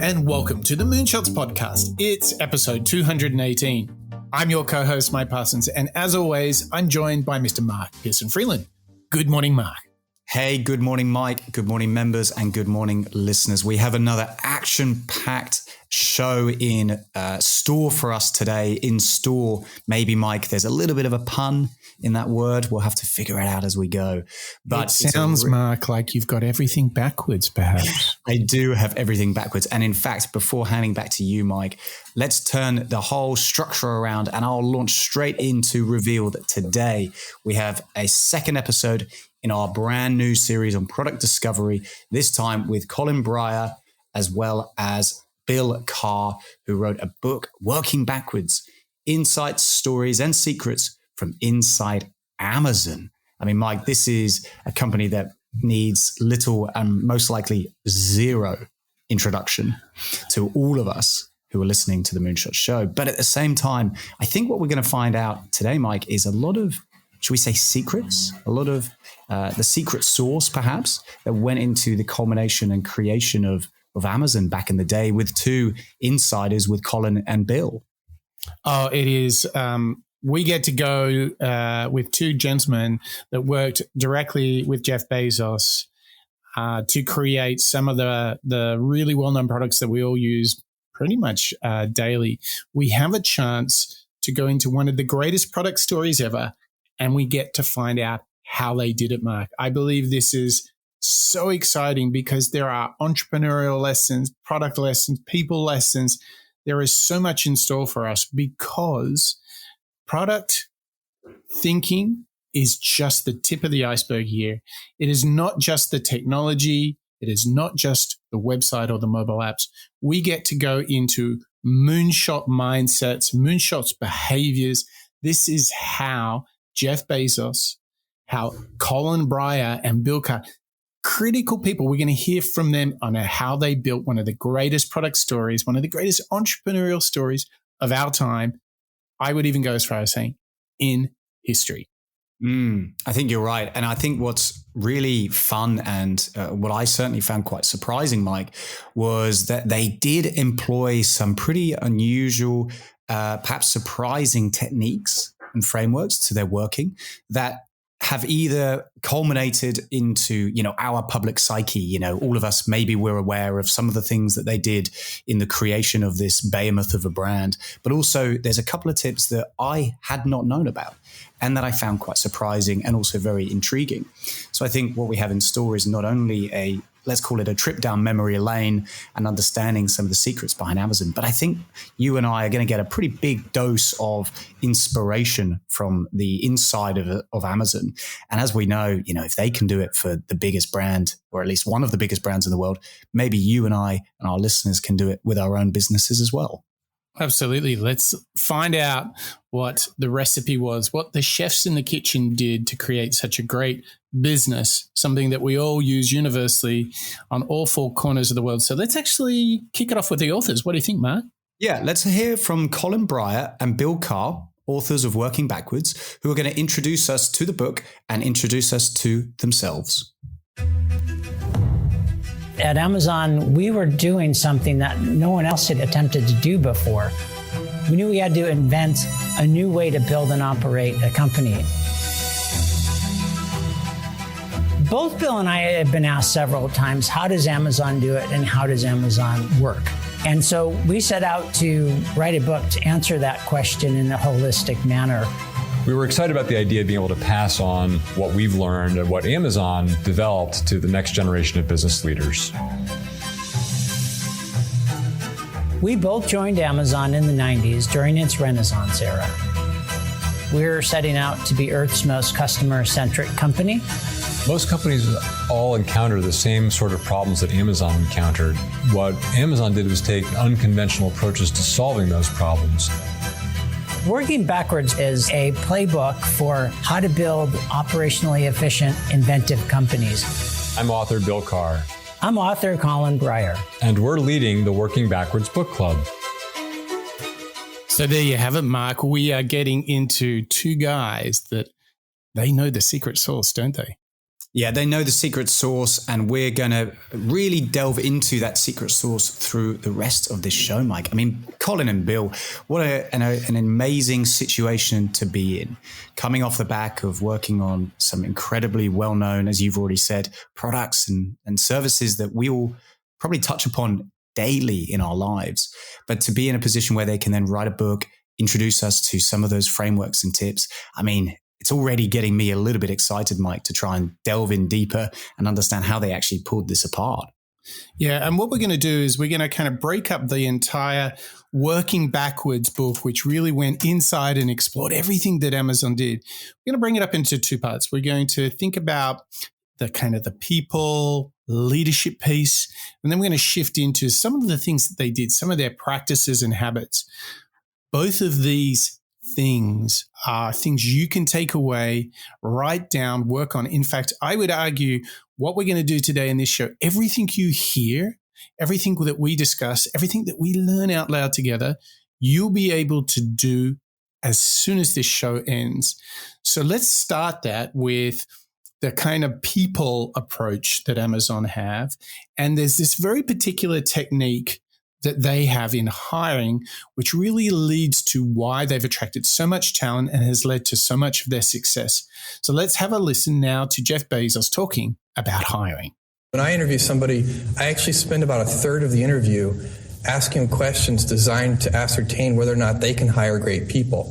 and welcome to the Moonshots Podcast. It's episode 218. I'm your co-host, Mike Parsons, and as always, I'm joined by Mr. Mark Pearson-Freeland. Good morning, Mark. Hey, good morning, Mike. Good morning, members, and good morning, listeners. We have another action-packed show in store for us today. In store, maybe, Mike, there's a little bit of a pun in that word. We'll have to figure it out as we go. But it sounds, Mark, like you've got everything backwards, perhaps. I do have everything backwards. And in fact, before handing back to you, Mike, let's turn the whole structure around and I'll launch straight into reveal that today we have a second episode in our brand new series on product discovery, this time with Colin Breyer, as well as Bill Carr, who wrote a book, Working Backwards, Insights, Stories, and Secrets from Inside Amazon. I mean, Mike, this is a company that needs little and most likely zero introduction to all of us who are listening to the Moonshot Show. But at the same time, I think what we're going to find out today, Mike, is a lot of, should we say, secrets, a lot of the secret sauce, perhaps, that went into the culmination and creation of Amazon back in the day with two insiders, with Colin and Bill. Oh, it is. We get to go with two gentlemen that worked directly with Jeff Bezos to create some of the really well-known products that we all use pretty much daily. We have a chance to go into one of the greatest product stories ever, and we get to find out how they did it, Mark. I believe this is so exciting because there are entrepreneurial lessons, product lessons, people lessons. There is so much in store for us because product thinking is just the tip of the iceberg here. It is not just the technology. It is not just the website or the mobile apps. We get to go into moonshot mindsets, moonshots behaviors. This is how Jeff Bezos, how Colin Breyer and Bill Carr, critical people, we're going to hear from them on how they built one of the greatest product stories, one of the greatest entrepreneurial stories of our time. I would even go as far as saying in history. I think you're right. And I think what's really fun and what I certainly found quite surprising, Mike, was that they did employ some pretty unusual, perhaps surprising techniques and frameworks to their working that have either culminated into, our public psyche. All of us, maybe we're aware of some of the things that they did in the creation of this behemoth of a brand, but also there's a couple of tips that I had not known about and that I found quite surprising and also very intriguing. So I think what we have in store is not only let's call it a trip down memory lane and understanding some of the secrets behind Amazon, but I think you and I are going to get a pretty big dose of inspiration from the inside of Amazon. And as we know, if they can do it for the biggest brand, or at least one of the biggest brands in the world, maybe you and I and our listeners can do it with our own businesses as well. Absolutely. Let's find out what the recipe was, what the chefs in the kitchen did to create such a great business, something that we all use universally on all four corners of the world. So let's actually kick it off with the authors. What do you think, Mark? Yeah, let's hear from Colin Breyer and Bill Carr, authors of Working Backwards, who are going to introduce us to the book and introduce us to themselves. At Amazon, we were doing something that no one else had attempted to do before. We knew we had to invent a new way to build and operate a company. Both Bill and I have been asked several times, how does Amazon do it and how does Amazon work? And so we set out to write a book to answer that question in a holistic manner. We were excited about the idea of being able to pass on what we've learned and what Amazon developed to the next generation of business leaders. We both joined Amazon in the 90s during its Renaissance era. We're setting out to be Earth's most customer-centric company. Most companies all encounter the same sort of problems that Amazon encountered. What Amazon did was take unconventional approaches to solving those problems. Working Backwards is a playbook for how to build operationally efficient, inventive companies. I'm author Bill Carr. I'm author Colin Breyer. And we're leading the Working Backwards Book Club. So there you have it, Mark. We are getting into two guys that they know the secret sauce, don't they? Yeah, they know the secret sauce, and we're going to really delve into that secret sauce through the rest of this show, Mike. I mean, Colin and Bill, what an amazing situation to be in, coming off the back of working on some incredibly well-known, as you've already said, products and services that we all probably touch upon daily in our lives. But to be in a position where they can then write a book, introduce us to some of those frameworks and tips, I mean, it's already getting me a little bit excited, Mike, to try and delve in deeper and understand how they actually pulled this apart. Yeah, and what we're going to do is we're going to kind of break up the entire working backwards book, which really went inside and explored everything that Amazon did. We're going to bring it up into two parts. We're going to think about the kind of the people, leadership piece, and then we're going to shift into some of the things that they did, some of their practices and habits. Both of these things are things you can take away, write down, work on. In fact, I would argue what we're going to do today in this show, everything you hear, everything that we discuss, everything that we learn out loud together, you'll be able to do as soon as this show ends. So let's start that with the kind of people approach that Amazon have. And there's this very particular technique that they have in hiring, which really leads to why they've attracted so much talent and has led to so much of their success. So let's have a listen now to Jeff Bezos talking about hiring. When I interview somebody, I actually spend about a third of the interview asking questions designed to ascertain whether or not they can hire great people.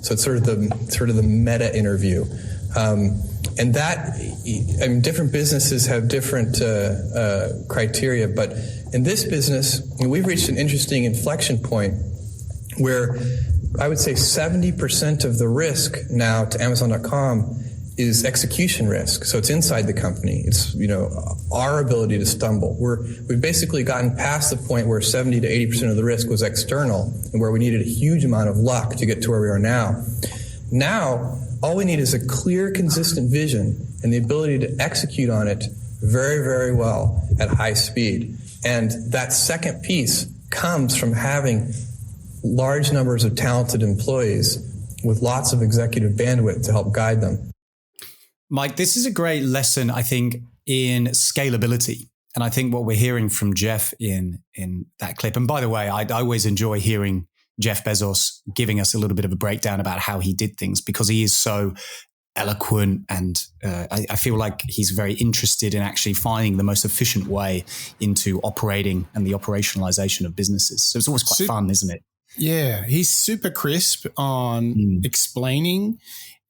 So it's sort of the meta interview. And that, I mean, different businesses have different criteria, but in this business, we've reached an interesting inflection point where I would say 70% of the risk now to Amazon.com is execution risk. So it's inside the company. It's, our ability to stumble. We've basically gotten past the point where 70 to 80% of the risk was external and where we needed a huge amount of luck to get to where we are now. Now, all we need is a clear, consistent vision and the ability to execute on it very, very well at high speed. And that second piece comes from having large numbers of talented employees with lots of executive bandwidth to help guide them. Mike, this is a great lesson, I think, in scalability. And I think what we're hearing from Jeff in that clip, and by the way, I always enjoy hearing Jeff Bezos giving us a little bit of a breakdown about how he did things because he is so eloquent and I feel like he's very interested in actually finding the most efficient way into operating and the operationalization of businesses. So it's always quite fun, isn't it? Yeah, he's super crisp on explaining.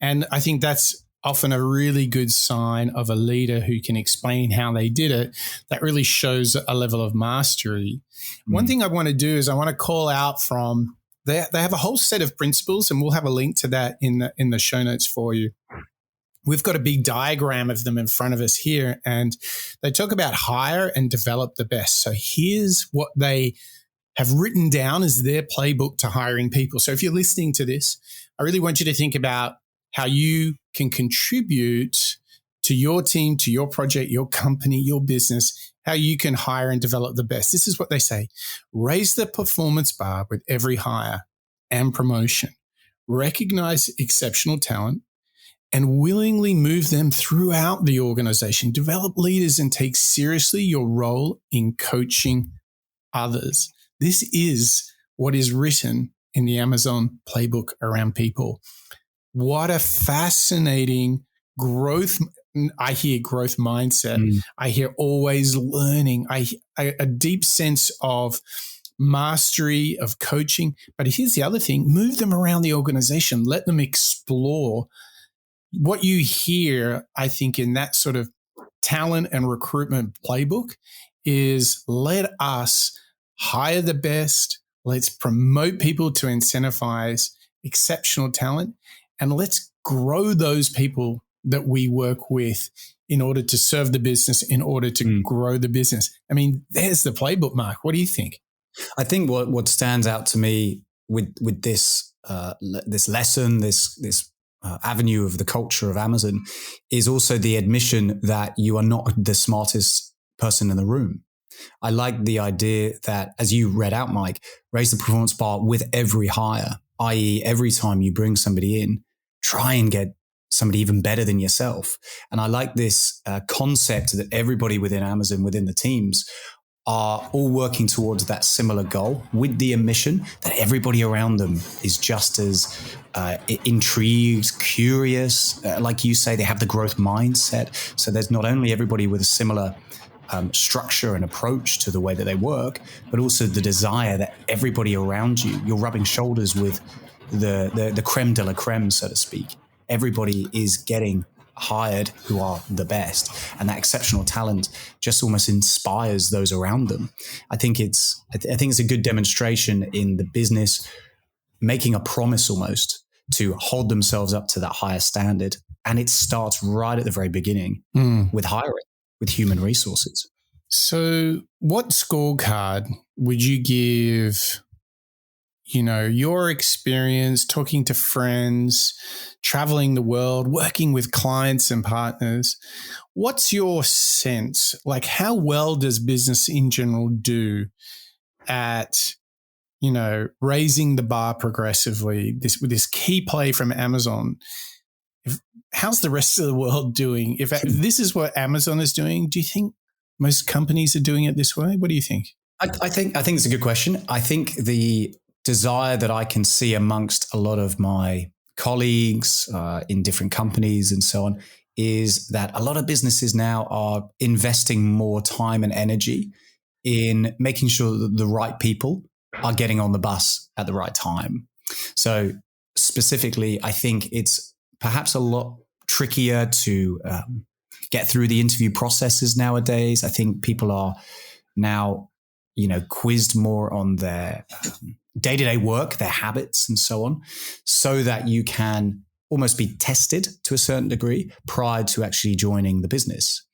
And I think that's often a really good sign of a leader who can explain how they did it. That really shows a level of mastery. One thing I want to do is I want to call out from they have a whole set of principles, and we'll have a link to that in the show notes for you. We've got a big diagram of them in front of us here, and they talk about hire and develop the best. So here's what they have written down as their playbook to hiring people. So if you're listening to this, I really want you to think about how you can contribute to your team, to your project, your company, your business, how you can hire and develop the best. This is what they say. Raise the performance bar with every hire and promotion. Recognize exceptional talent and willingly move them throughout the organization. Develop leaders and take seriously your role in coaching others. This is what is written in the Amazon playbook around people. What a fascinating growth. I hear growth mindset. I hear always learning. A deep sense of mastery, of coaching. But here's the other thing. Move them around the organization. Let them explore. What you hear, I think, in that sort of talent and recruitment playbook is let us hire the best. Let's promote people to incentivize exceptional talent. And let's grow those people that we work with in order to serve the business, in order to grow the business. I mean, there's the playbook, Mark. What do you think? I think what stands out to me with this this lesson, this avenue of the culture of Amazon is also the admission that you are not the smartest person in the room. I like the idea that, as you read out, Mike, raise the performance bar with every hire, i.e. every time you bring somebody in, try and get somebody even better than yourself. And I like this concept that everybody within Amazon, within the teams, are all working towards that similar goal with the admission that everybody around them is just as intrigued, curious. Like you say, they have the growth mindset. So there's not only everybody with a similar structure and approach to the way that they work, but also the desire that everybody around you, you're rubbing shoulders with the creme de la creme, so to speak. Everybody is getting hired who are the best, and that exceptional talent just almost inspires those around them. I think it's a good demonstration in the business making a promise almost to hold themselves up to that higher standard, and it starts right at the very beginning with hiring, with human resources. So what scorecard would you give, your experience talking to friends, traveling the world, working with clients and partners? What's your sense? Like, how well does business in general do at, raising the bar progressively? With this key play from Amazon, how's the rest of the world doing? If this is what Amazon is doing, do you think most companies are doing it this way? What do you think? I think it's a good question. I think the desire that I can see amongst a lot of my colleagues in different companies and so on is that a lot of businesses now are investing more time and energy in making sure that the right people are getting on the bus at the right time. So specifically, I think it's perhaps a lot trickier to get through the interview processes nowadays. I think people are now, quizzed more on their day-to-day work, their habits and so on, so that you can almost be tested to a certain degree prior to actually joining the business.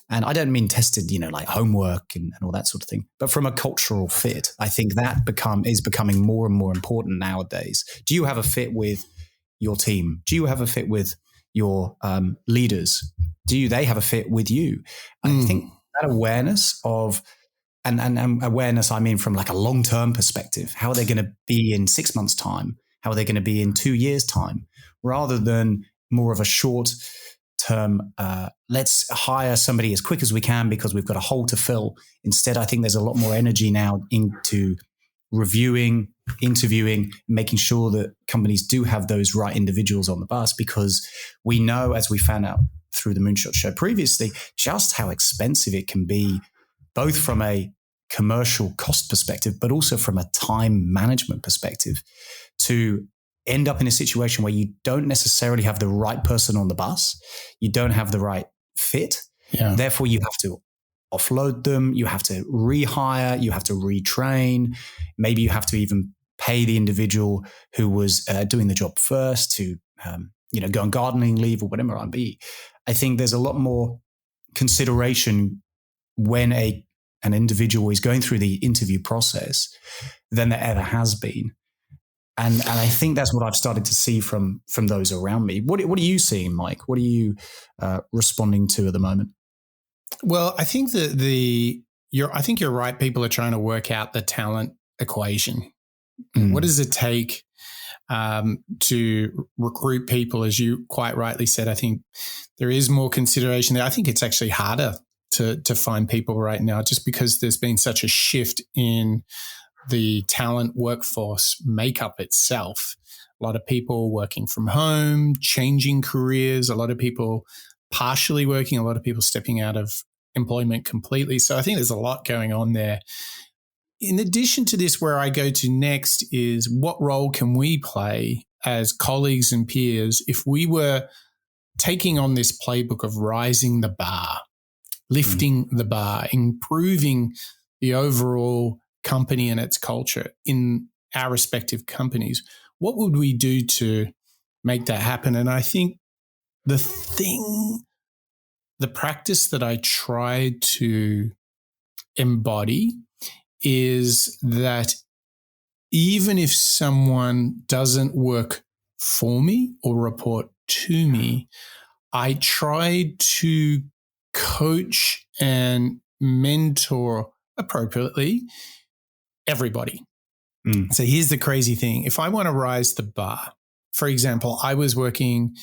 And I don't mean tested, like homework and all that sort of thing, but from a cultural fit. I think that is becoming more and more important nowadays. Do you have a fit with your team? Do you have a fit with your leaders? They have a fit with you? I think that awareness of, and awareness, I mean, from like a long-term perspective, how are they going to be in 6 months' time? How are they going to be in 2 years' time? Rather than more of a short-term, let's hire somebody as quick as we can because we've got a hole to fill. Instead, I think there's a lot more energy now into reviewing, interviewing, making sure that companies do have those right individuals on the bus, because we know, as we found out through the Moonshot Show previously, just how expensive it can be, both from a commercial cost perspective, but also from a time management perspective, to end up in a situation where you don't necessarily have the right person on the bus, you don't have the right fit. Yeah. Therefore, you have to offload them, you have to rehire, you have to retrain. Maybe you have to even pay the individual who was doing the job first to go on gardening leave or whatever it might be. I think there's a lot more consideration when an individual is going through the interview process than there ever has been. And I think that's what I've started to see from those around me. What are you seeing, Mike? What are you responding to at the moment? Well, I think I think you're right. People are trying to work out the talent equation. What does it take to recruit people? As you quite rightly said, I think there is more consideration there. I think it's actually harder to find people right now, just because there's been such a shift in the talent workforce makeup itself. A lot of people working from home, changing careers, a lot of people partially working, a lot of people stepping out of employment completely. So I think there's a lot going on there. In addition to this, where I go to next is, what role can we play as colleagues and peers if we were taking on this playbook of rising the bar, lifting the bar, improving the overall company and its culture in our respective companies? What would we do to make that happen? And I think the practice that I try to embody is that even if someone doesn't work for me or report to me, I try to coach and mentor appropriately everybody. So here's the crazy thing. If I want to rise the bar, for example, I was working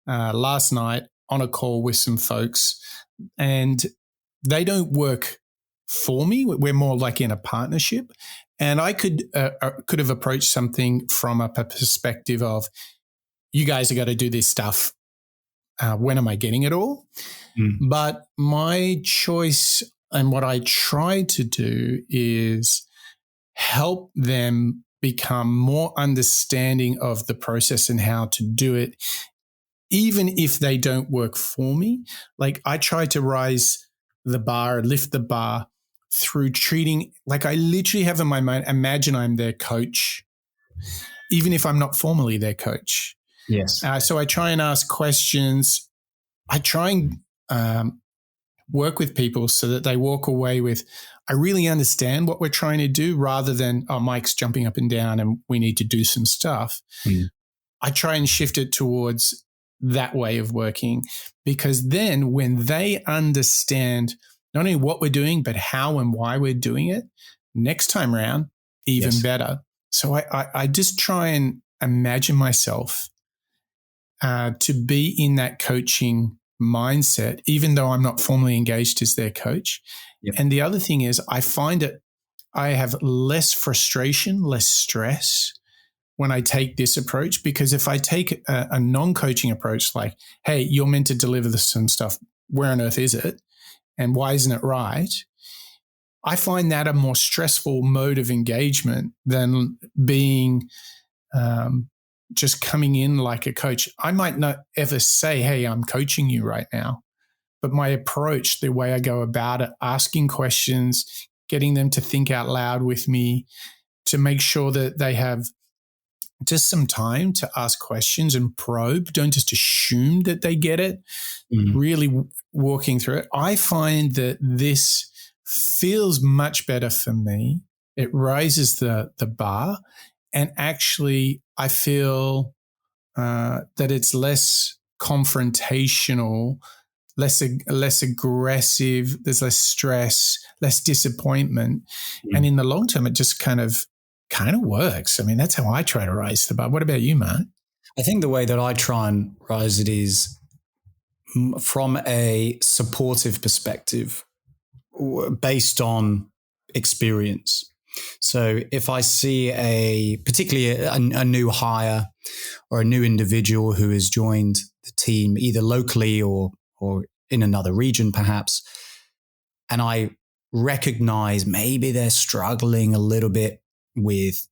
last night on a call with some folks, and they don't work for me. We're more like in a partnership. And I could have approached something from a perspective of, you guys are going to do this stuff. When am I getting it all? But my choice and what I try to do is help them become more understanding of the process and how to do it, even if they don't work for me. Like, I try to rise the bar, lift the bar through treating, like, I literally have in my mind, imagine I'm their coach, even if I'm not formally their coach. Yes. So I try and ask questions. I try and work with people so that they walk away with, I really understand what we're trying to do, rather than, oh, Mike's jumping up and down and we need to do some stuff. I try and shift it towards that way of working, because then when they understand not only what we're doing, but how and why we're doing it, next time around, even better. So I just try and imagine myself to be in that coaching mindset, even though I'm not formally engaged as their coach. And the other thing is, I find it, I have less frustration, less stress when I take this approach, because if I take a non-coaching approach, like, hey, you're meant to deliver some stuff, where on earth is it? And why isn't it right? I find that a more stressful mode of engagement than being just coming in like a coach. I might not ever say, hey, I'm coaching you right now, but my approach, the way I go about it, asking questions, getting them to think out loud with me, to make sure that they have just some time to ask questions and probe. Don't just assume that they get it. Really walking through it. I find that this feels much better for me. It raises the bar, and actually I feel that it's less confrontational, less aggressive. There's less stress, less disappointment, and in the long term, it just kind of works. I mean, that's how I try to rise the bar. What about you, Mark? I think the way that I try and rise it is from a supportive perspective, based on experience. So if I see particularly a new hire or a new individual who has joined the team, either locally or in another region perhaps, and I recognize maybe they're struggling a little bit with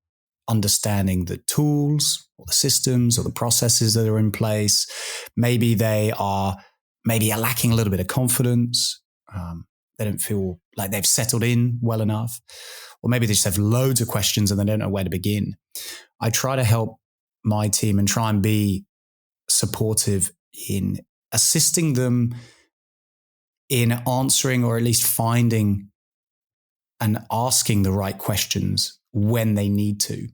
understanding the tools or the systems or the processes that are in place. Maybe they are lacking a little bit of confidence. They don't feel like they've settled in well enough. Or maybe they just have loads of questions and they don't know where to begin. I try to help my team and try and be supportive in assisting them in answering, or at least finding and asking the right questions when they need to,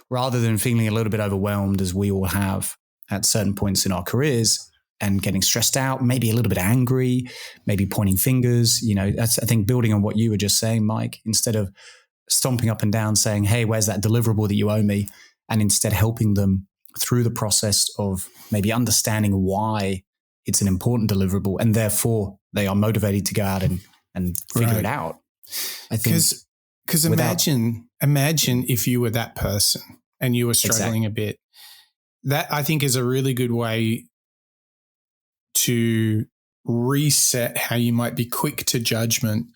rather than feeling a little bit overwhelmed, as we all have at certain points in our careers, and getting stressed out, maybe a little bit angry, maybe pointing fingers. That's, I think, building on what you were just saying, Mike, instead of stomping up and down saying, hey, where's that deliverable that you owe me? And instead helping them through the process of maybe understanding why it's an important deliverable, and therefore they are motivated to go out and figure it out. I think because imagine if you were that person and you were struggling a bit. That, I think, is a really good way to reset how you might be quick to judgment,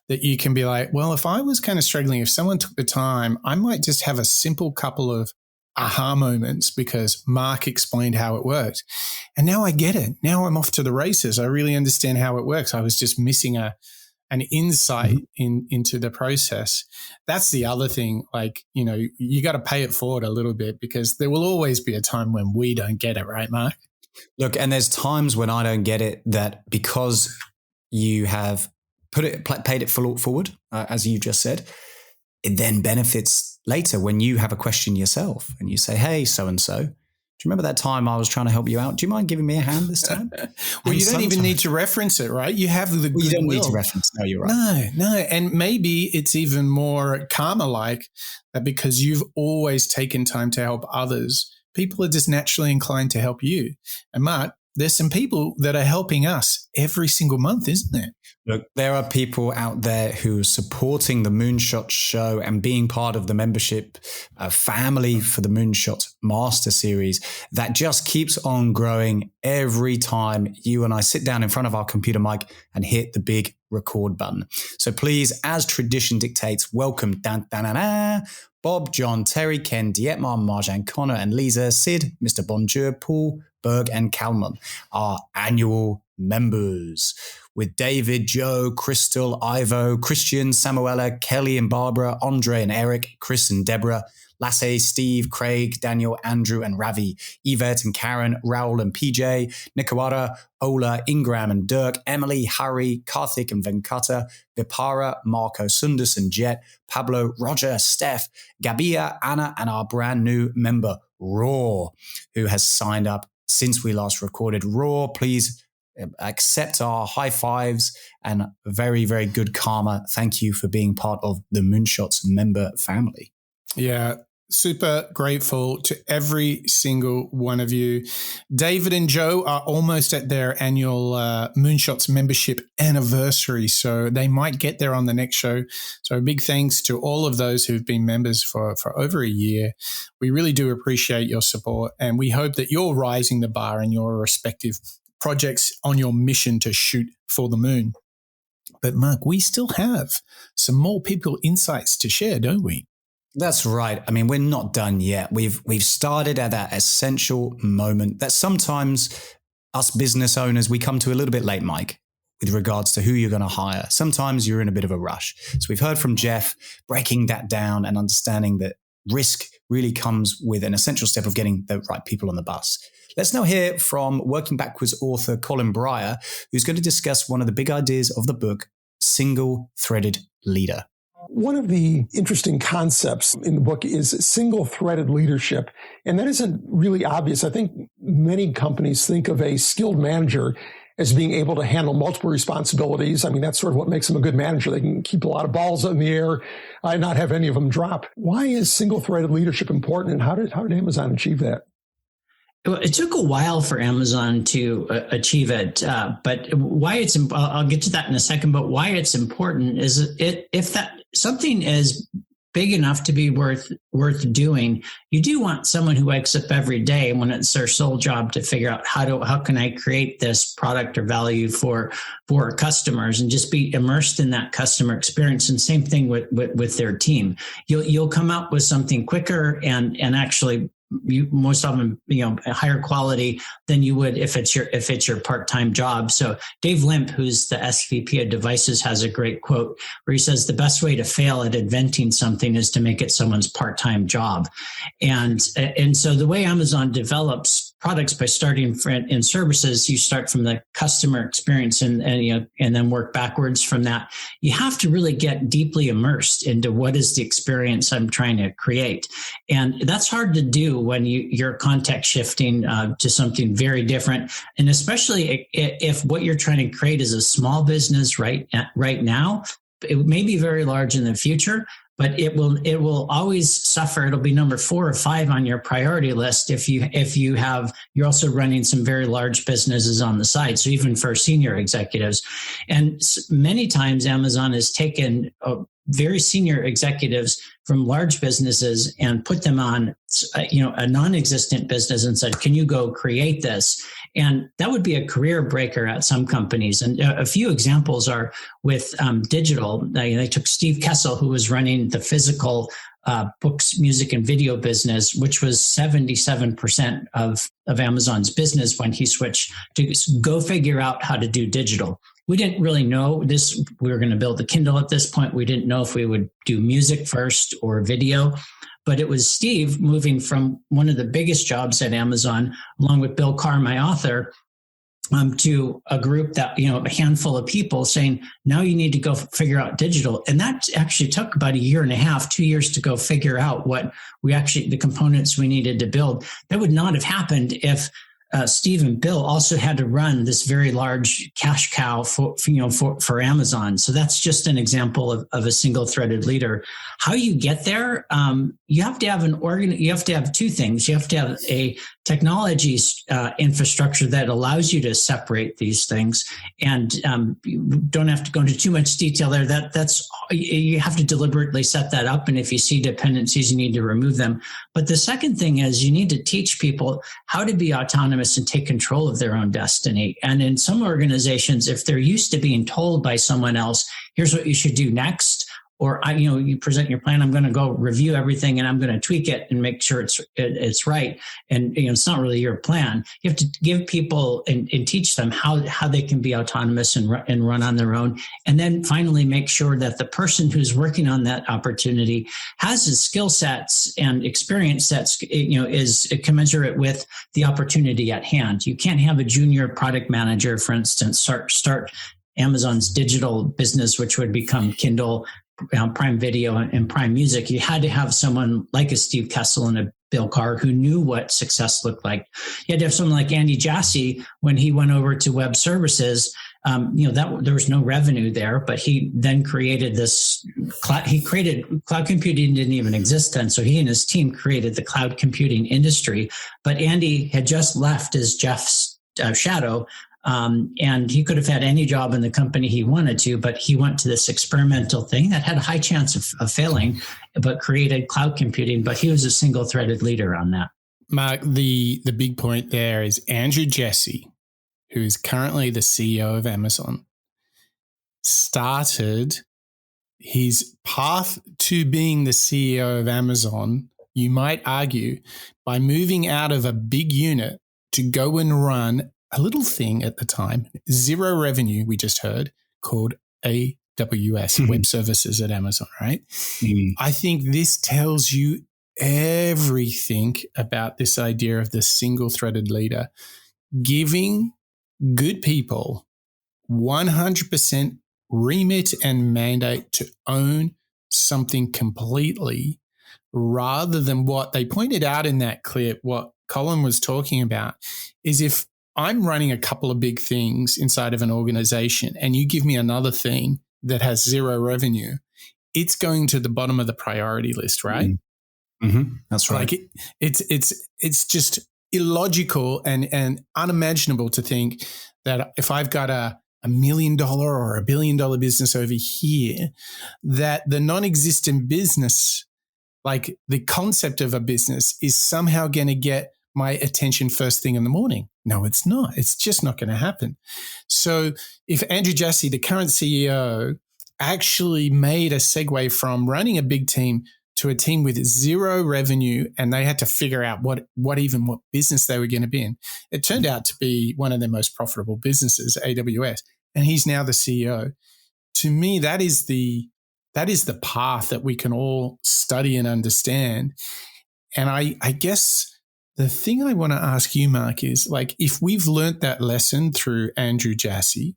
that you can be like, well, if I was kind of struggling, if someone took the time, I might just have a simple couple of aha moments because Mark explained how it worked. And now I get it. Now I'm off to the races. I really understand how it works. I was just missing an insight into the process. That's the other thing. Like, you got to pay it forward a little bit, because there will always be a time when we don't get it, right, Mark? Look, and there's times when I don't get it, that because you have paid it forward, as you just said, it then benefits later when you have a question yourself and you say, hey, so-and-so, do you remember that time I was trying to help you out? Do you mind giving me a hand this time? Well, you don't even need to reference it, right? You have the goodwill. You don't need to reference. No, you're right. No. And maybe it's even more karma-like, that because you've always taken time to help others, people are just naturally inclined to help you. And Mark, there's some people that are helping us every single month, isn't there? Look, there are people out there who are supporting the Moonshot Show and being part of the membership family for the Moonshot Master Series that just keeps on growing every time you and I sit down in front of our computer mic and hit the big record button. So please, as tradition dictates, welcome Bob, John, Terry, Ken, Dietmar, Marjan, Connor, and Lisa, Sid, Mr. Bonjour, Paul, Berg, and Kalman, our annual members, with David, Joe, Crystal, Ivo, Christian, Samuela, Kelly and Barbara, Andre and Eric, Chris and Deborah, Lasse, Steve, Craig, Daniel, Andrew and Ravi, Yvette and Karen, Raul and PJ, Nikawara, Ola, Ingram and Dirk, Emily, Harry, Karthik and Venkata, Vipara, Marco, Sundus and Jet, Pablo, Roger, Steph, Gabia, Anna, and our brand new member, Raw, who has signed up since we last recorded. Raw, please accept our high fives and very, very good karma. Thank you for being part of the Moonshots member family. Yeah, super grateful to every single one of you. David and Joe are almost at their annual Moonshots membership anniversary, so they might get there on the next show. So a big thanks to all of those who've been members for over a year. We really do appreciate your support, and we hope that you're rising the bar in your respective projects on your mission to shoot for the moon. But Mark, we still have some more people insights to share, don't we? That's right. I mean, we're not done yet. We've started at that essential moment that sometimes us business owners, we come to a little bit late, Mike, with regards to who you're going to hire. Sometimes you're in a bit of a rush. So we've heard from Jeff breaking that down and understanding that risk really comes with an essential step of getting the right people on the bus. Let's now hear from Working Backwards author Colin Breyer, who's going to discuss one of the big ideas of the book, Single-Threaded Leader. One of the interesting concepts in the book is single-threaded leadership, and that isn't really obvious. I think many companies think of a skilled manager as being able to handle multiple responsibilities. I mean, that's sort of what makes them a good manager. They can keep a lot of balls in the air and not have any of them drop. Why is single-threaded leadership important, and how did Amazon achieve that? It took a while for Amazon to achieve it, but why it's I'll get to that in a second. But why it's important is if that something is big enough to be worth doing, you do want someone who wakes up every day when it's their sole job to figure out how can I create this product or value for customers, and just be immersed in that customer experience. And same thing with their team. You'll come out with something quicker and actually you most often, higher quality than you would if it's your part-time job. So Dave Limp, who's the SVP of devices, has a great quote where he says, the best way to fail at inventing something is to make it someone's part-time job. And so the way Amazon develops products by starting in services, you start from the customer experience and then work backwards from that. You have to really get deeply immersed into what is the experience I'm trying to create. And that's hard to do when you're context shifting to something very different. And especially if what you're trying to create is a small business right now, it may be very large in the future, but it will always suffer. It'll be number 4 or 5 on your priority list if you're also running some very large businesses on the side. So even for senior executives, and many times Amazon has taken very senior executives from large businesses and put them on, a non-existent business and said, "Can you go create this?" And that would be a career breaker at some companies. And a few examples are with digital. They took Steve Kessel, who was running the physical books, music, and video business, which was 77% of Amazon's business when he switched to go figure out how to do digital. We didn't really know this. We were going to build the Kindle at this point. We didn't know if we would do music first or video. But it was Steve moving from one of the biggest jobs at Amazon, along with Bill Carr, my author, to a group that, a handful of people saying, now you need to go figure out digital. And that actually took about 1.5 years, 2 years to go figure out what the components we needed to build. That would not have happened if Steve and Bill also had to run this very large cash cow for Amazon. So that's just an example of a single-threaded leader. How you get there, you have to have you have to have two things. You have to have a technology infrastructure that allows you to separate these things. And you don't have to go into too much detail there. That's you have to deliberately set that up. And if you see dependencies, you need to remove them. But the second thing is you need to teach people how to be autonomous and take control of their own destiny. And in some organizations, if they're used to being told by someone else, here's what you should do next, or you present your plan, I'm going to go review everything and I'm going to tweak it and make sure it's right. And it's not really your plan. You have to give people and teach them how they can be autonomous and run on their own. And then finally make sure that the person who's working on that opportunity has the skill sets and experience sets, is commensurate with the opportunity at hand. You can't have a junior product manager, for instance, start Amazon's digital business, which would become Kindle, Prime Video, and Prime Music. You had to have someone like a Steve Kessel and a Bill Carr who knew what success looked like. You had to have someone like Andy Jassy when he went over to web services. That there was no revenue there, but he then created this cloud. He created cloud computing didn't even exist then, so he and his team created the cloud computing industry. But Andy had just left as Jeff's shadow. And he could have had any job in the company he wanted to, but he went to this experimental thing that had a high chance of failing, but created cloud computing. But he was a single-threaded leader on that. Mark, the big point there is Andrew Jassy, who is currently the CEO of Amazon, started his path to being the CEO of Amazon, you might argue, by moving out of a big unit to go and run a little thing at the time, zero revenue, we just heard, called AWS, Web Services at Amazon, right? I think this tells you everything about this idea of the single-threaded leader. Giving good people 100% remit and mandate to own something completely, rather than what they pointed out in that clip, what Colin was talking about, is if I'm running a couple of big things inside of an organization and you give me another thing that has zero revenue, it's going to the bottom of the priority list, right? Mm-hmm. That's right. Like it's just illogical and unimaginable to think that if I've got a $1 million or $1 billion business over here, that the non-existent business, like the concept of a business, is somehow going to get my attention first thing in the morning. No, it's not. It's just not going to happen. So if Andrew Jassy, the current CEO, actually made a segue from running a big team to a team with zero revenue, and they had to figure out what business they were going to be in, it turned out to be one of their most profitable businesses, AWS, and he's now the CEO. To me, that is the path that we can all study and understand. And I guess the thing I want to ask you, Mark, is like, if we've learnt that lesson through Andrew Jassy,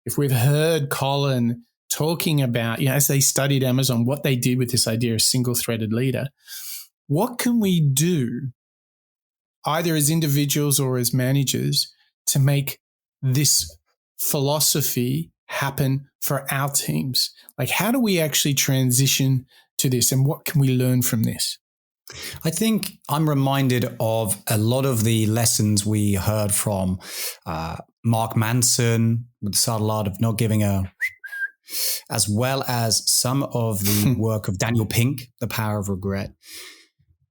if we've heard Colin talking about, as they studied Amazon, what they did with this idea of single-threaded leader, what can we do either as individuals or as managers to make this philosophy happen for our teams? Like, how do we actually transition to this, and what can we learn from this? I think I'm reminded of a lot of the lessons we heard from Mark Manson with the subtle art of not giving a, as well as some of the work of Daniel Pink, The Power of Regret,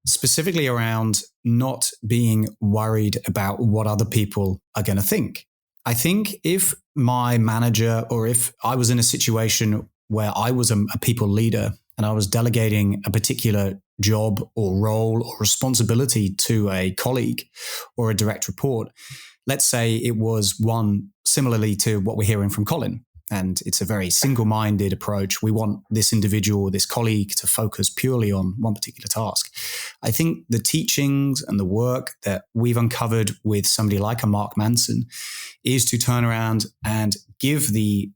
specifically around not being worried about what other people are going to think. I think if my manager, or if I was in a situation where I was a people leader and I was delegating a particular job or role or responsibility to a colleague or a direct report, let's say it was one similarly to what we're hearing from Colin, and it's a very single-minded approach. We want this individual, this colleague, to focus purely on one particular task. I think the teachings and the work that we've uncovered with somebody like a Mark Manson is to turn around and give the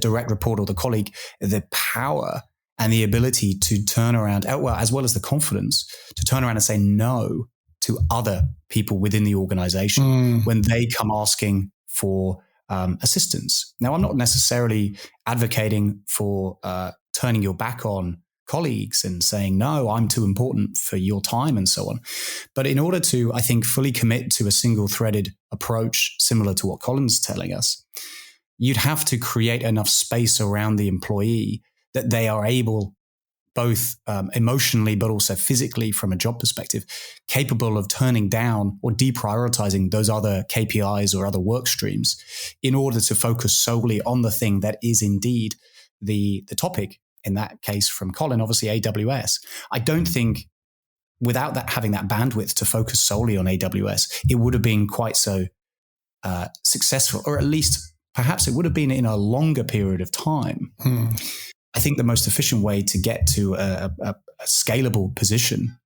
direct report or the colleague the power and the ability to turn around, as well as the confidence to turn around and say no to other people within the organization when they come asking for assistance. Now, I'm not necessarily advocating for turning your back on colleagues and saying, no, I'm too important for your time and so on. But in order to, I think, fully commit to a single-threaded approach, similar to what Colin's telling us, you'd have to create enough space around the employee that they are able, both emotionally but also physically from a job perspective, capable of turning down or deprioritizing those other KPIs or other work streams in order to focus solely on the thing that is indeed the topic. In that case, from Colin, obviously AWS. I don't think without that having that bandwidth to focus solely on AWS, it would have been quite so successful, or at least perhaps it would have been in a longer period of time. I think the most efficient way to get to a scalable position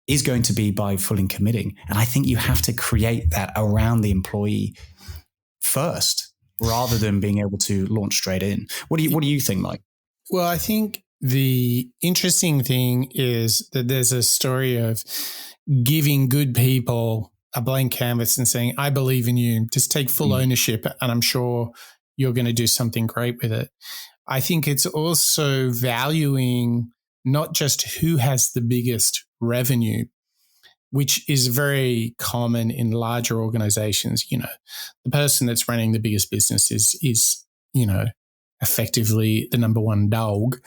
is going to be by fully committing. And I think you have to create that around the employee first, rather than being able to launch straight in. What do you think, Mike? Well, I think the interesting thing is that there's a story of giving good people a blank canvas and saying, I believe in you, just take full ownership and I'm sure you're going to do something great with it. I think it's also valuing not just who has the biggest revenue, which is very common in larger organizations. You know, the person that's running the biggest business is effectively the number one dog.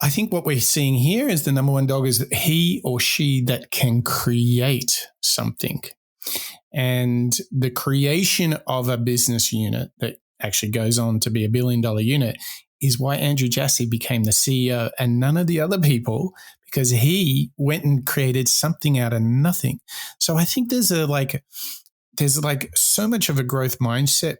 I think what we're seeing here is the number one dog is he or she that can create something. And the creation of a business unit that actually goes on to be $1 billion unit is why Andrew Jassy became the CEO and none of the other people, because he went and created something out of nothing. So I think there's so much of a growth mindset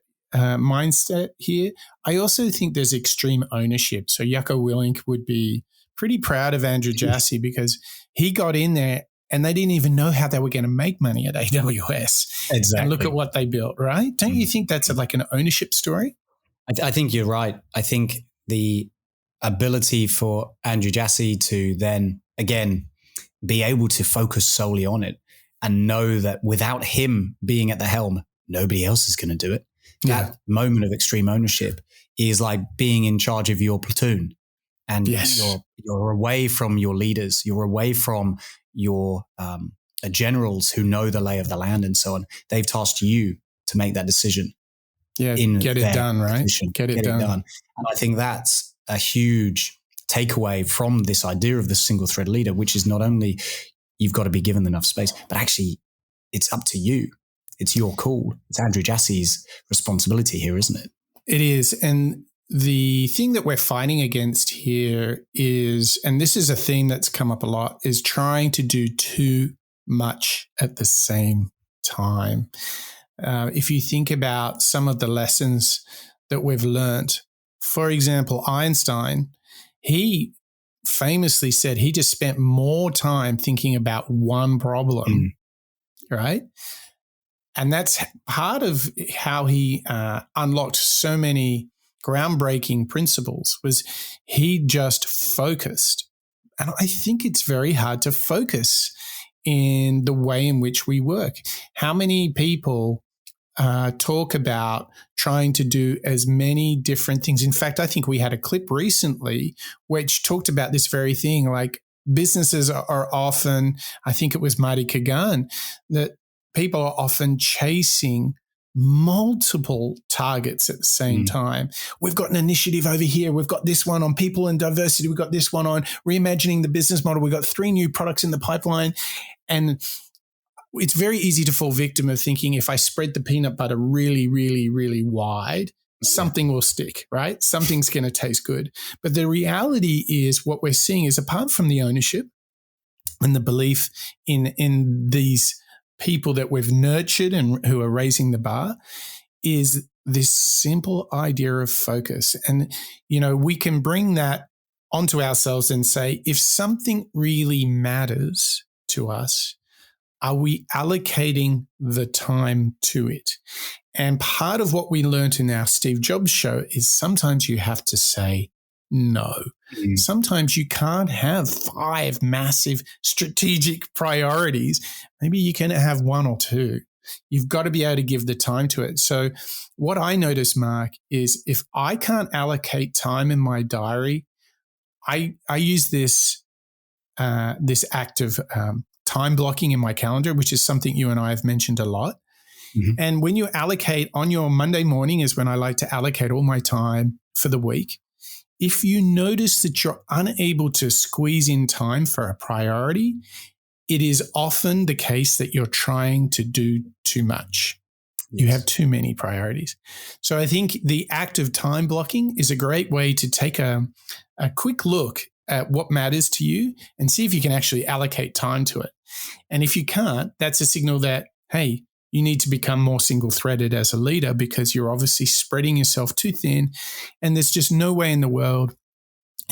here. I also think there's extreme ownership. So Jocko Willink would be pretty proud of Andrew Jassy because he got in there and they didn't even know how they were going to make money at AWS. Exactly. And look at what they built, right? Don't you think that's like an ownership story? I think you're right. I think the ability for Andrew Jassy to then, again, be able to focus solely on it and know that without him being at the helm, nobody else is going to do it. That moment of extreme ownership is like being in charge of your platoon, and you're away from your leaders, you're away from your generals who know the lay of the land and so on. They've tasked you to make that decision. Yeah, get it done, right? Get it done. And I think that's a huge takeaway from this idea of the single thread leader, which is not only you've got to be given enough space, but actually it's up to you. It's your call. It's Andrew Jassy's responsibility here, isn't it? It is. And the thing that we're fighting against here is, and this is a theme that's come up a lot, is trying to do too much at the same time. If you think about some of the lessons that we've learned, for example, Einstein, he famously said he just spent more time thinking about one problem, right? And that's part of how he unlocked so many groundbreaking principles, was he just focused. And I think it's very hard to focus in the way in which we work. How many people talk about trying to do as many different things? In fact, I think we had a clip recently which talked about this very thing, like businesses are often, I think it was Marty Kagan, that people are often chasing multiple targets at the same time. We've got an initiative over here. We've got this one on people and diversity. We've got this one on reimagining the business model. We've got 3 new products in the pipeline. And it's very easy to fall victim of thinking if I spread the peanut butter really, really, really wide, something will stick, right? Something's going to taste good. But the reality is what we're seeing is, apart from the ownership and the belief in these people that we've nurtured and who are raising the bar, is this simple idea of focus. And, we can bring that onto ourselves and say, if something really matters to us, are we allocating the time to it? And part of what we learned in our Steve Jobs show is sometimes you have to say no. Sometimes you can't have 5 massive strategic priorities. Maybe you can have 1 or 2. You've got to be able to give the time to it. So what I notice, Mark, is if I can't allocate time in my diary, I use this act of time blocking in my calendar, which is something you and I have mentioned a lot. Mm-hmm. And when you allocate on your Monday morning is when I like to allocate all my time for the week. If you notice that you're unable to squeeze in time for a priority, it is often the case that you're trying to do too much. Yes. You have too many priorities. So I think the act of time blocking is a great way to take a quick look at what matters to you and see if you can actually allocate time to it. And if you can't, that's a signal that, hey, you need to become more single-threaded as a leader because you're obviously spreading yourself too thin. And there's just no way in the world,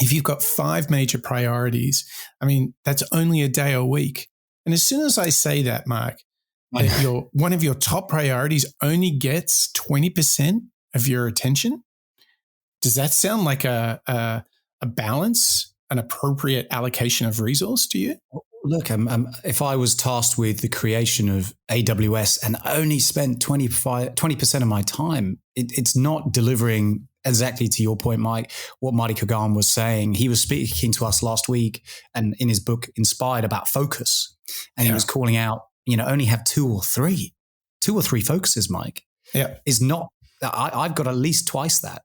if you've got 5 major priorities, I mean, that's only a day a week. And as soon as I say that, Mark, that one of your top priorities only gets 20% of your attention, does that sound like a balance, an appropriate allocation of resource to you? Look, if I was tasked with the creation of AWS and only spent 20% of my time, it's not delivering exactly to your point, Mike, what Marty Kagan was saying. He was speaking to us last week and in his book, Inspired, about focus. And he was calling out, only have 2 or 3 focuses, Mike. Yeah. Is not, I've got at least twice that.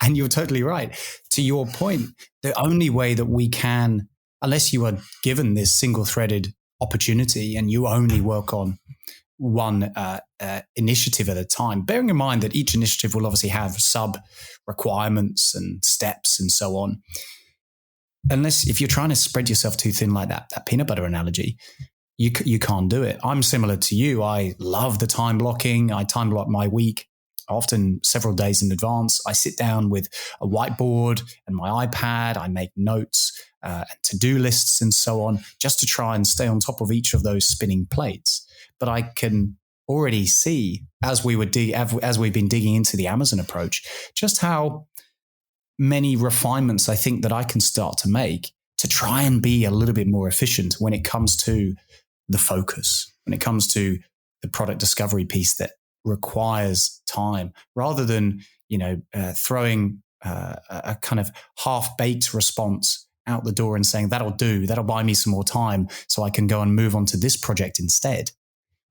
And you're totally right. To your point, the only way that we can, unless you are given this single-threaded opportunity and you only work on one initiative at a time, bearing in mind that each initiative will obviously have sub-requirements and steps and so on. If you're trying to spread yourself too thin like that peanut butter analogy, you can't do it. I'm similar to you. I love the time blocking. I time block my week, often several days in advance. I sit down with a whiteboard and my iPad. I make notes, and to-do lists and so on, just to try and stay on top of each of those spinning plates. But I can already see, as we've been digging into the Amazon approach, just how many refinements I think that I can start to make to try and be a little bit more efficient when it comes to the focus, when it comes to the product discovery piece that requires time, rather than throwing a kind of half-baked response out the door and saying that'll buy me some more time so I can go and move on to this project instead,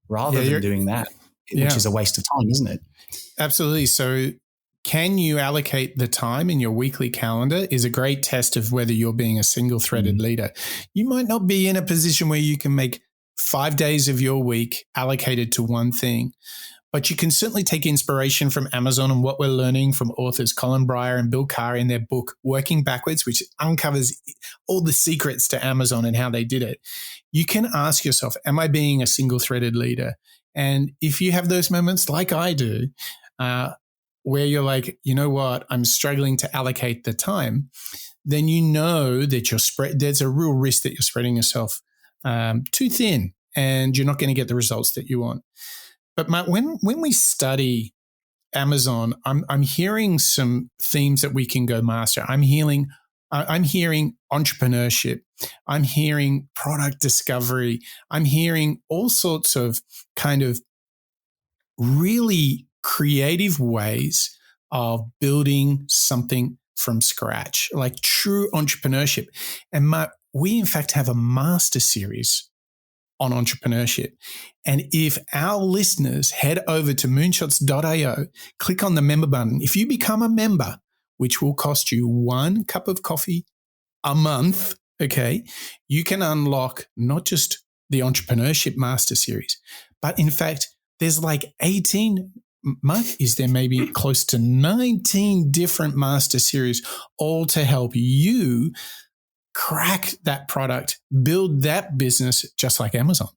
rather than doing that, which is a waste of time, isn't it? Absolutely. So can you allocate the time in your weekly calendar is a great test of whether you're being a single-threaded leader. You might not be in a position where you can make 5 days of your week allocated to one thing, but you can certainly take inspiration from Amazon and what we're learning from authors Colin Breyer and Bill Carr in their book, Working Backwards, which uncovers all the secrets to Amazon and how they did it. You can ask yourself, am I being a single-threaded leader? And if you have those moments like I do, where you're like, you know what, I'm struggling to allocate the time, then you know that there's a real risk that you're spreading yourself too thin and you're not going to get the results that you want. But Matt, when we study Amazon, I'm hearing some themes that we can go master. I'm hearing entrepreneurship. I'm hearing product discovery. I'm hearing all sorts of kind of really creative ways of building something from scratch, like true entrepreneurship. And Matt, we in fact have a master series on entrepreneurship. And if our listeners head over to moonshots.io, click on the member button, if you become a member, which will cost you 1 cup of coffee a month, okay, you can unlock not just the entrepreneurship master series, but in fact, there's like 18, Mark, is there maybe close to 19 different master series, all to help you crack that product, build that business just like Amazon.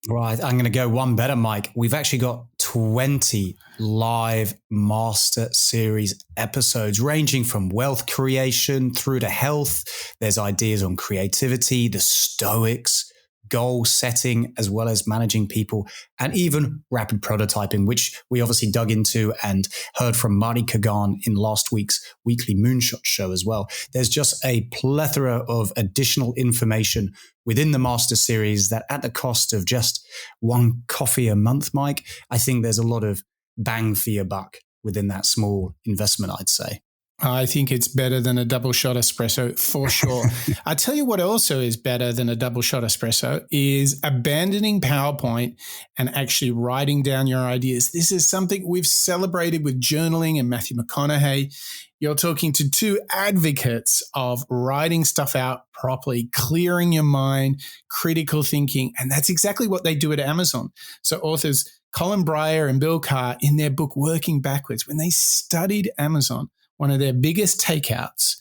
Right. I'm going to go one better, Mike. We've actually got 20 live master series episodes ranging from wealth creation through to health. There's ideas on creativity, the Stoics, goal setting, as well as managing people, and even rapid prototyping, which we obviously dug into and heard from Marty Kagan in last week's weekly Moonshot show as well. There's just a plethora of additional information within the master series that, at the cost of just 1 coffee a month, Mike, I think there's a lot of bang for your buck within that small investment, I'd say. I think it's better than a double shot espresso for sure. I tell you what also is better than a double shot espresso is abandoning PowerPoint and actually writing down your ideas. This is something we've celebrated with journaling and Matthew McConaughey. You're talking to two advocates of writing stuff out properly, clearing your mind, critical thinking. And that's exactly what they do at Amazon. So authors Colin Breyer and Bill Carr, in their book, Working Backwards, when they studied Amazon, one of their biggest takeouts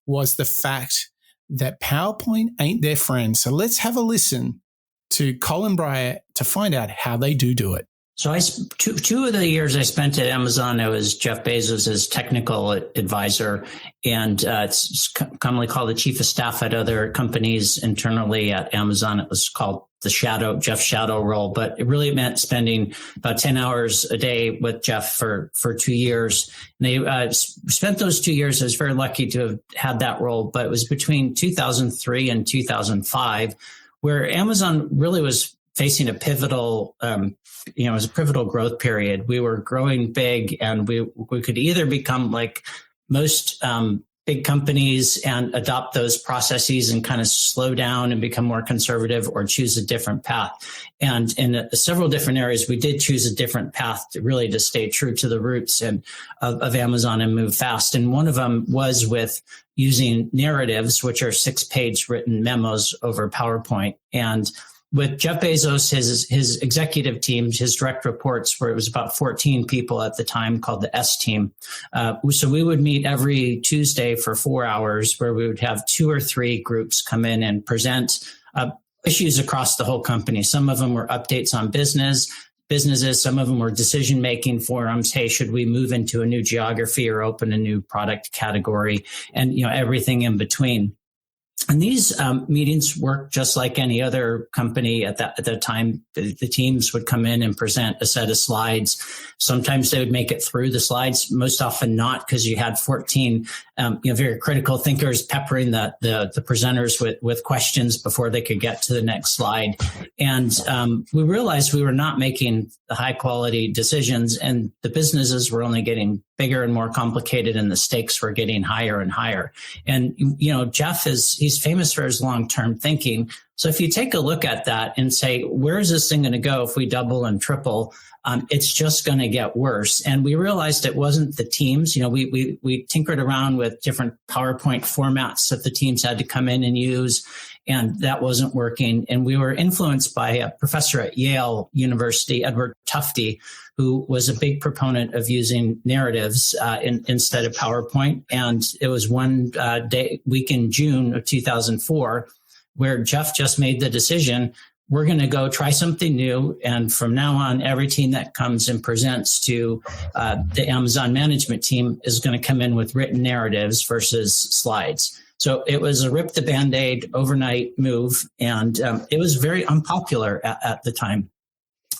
was the fact that PowerPoint ain't their friend. So let's have a listen to Colin Breyer to find out how they do it. So two of the years I spent at Amazon, I was Jeff Bezos' technical advisor, and it's commonly called the chief of staff at other companies internally at Amazon. It was called the Jeff Shadow role, but it really meant spending about 10 hours a day with Jeff for 2 years. And they spent those 2 years. I was very lucky to have had that role, but it was between 2003 and 2005 where Amazon really was facing a pivotal, it was a pivotal growth period. We were growing big, and we could either become like most big companies and adopt those processes and kind of slow down and become more conservative, or choose a different path. And in several different areas, we did choose a different path to stay true to the roots of Amazon and move fast. And one of them was with using narratives, which are 6-page written memos over PowerPoint. And with Jeff Bezos, his executive team, his direct reports, where it was about 14 people at the time, called the S team. So we would meet every Tuesday for 4 hours, where we would have 2 or 3 groups come in and present issues across the whole company. Some of them were updates on businesses. Some of them were decision-making forums. Hey, should we move into a new geography or open a new product category? And everything in between. And these meetings work just like any other company at that time. The teams would come in and present a set of slides. Sometimes they would make it through the slides, most often not, because you had 14 very critical thinkers peppering the presenters with questions before they could get to the next slide. And we realized we were not making the high quality decisions, and the businesses were only getting bigger and more complicated, and the stakes were getting higher and higher. And, Jeff he's famous for his long-term thinking. So if you take a look at that and say, where is this thing going to go if we double and triple? It's just going to get worse. And we realized it wasn't the teams. We tinkered around with different PowerPoint formats that the teams had to come in and use, and that wasn't working. And we were influenced by a professor at Yale University, Edward Tufte, who was a big proponent of using narratives instead of PowerPoint. And it was one week in June of 2004 where Jeff just made the decision, we're going to go try something new. And from now on, every team that comes and presents to the Amazon management team is going to come in with written narratives versus slides. So it was a rip the Band-Aid overnight move, and it was very unpopular at the time.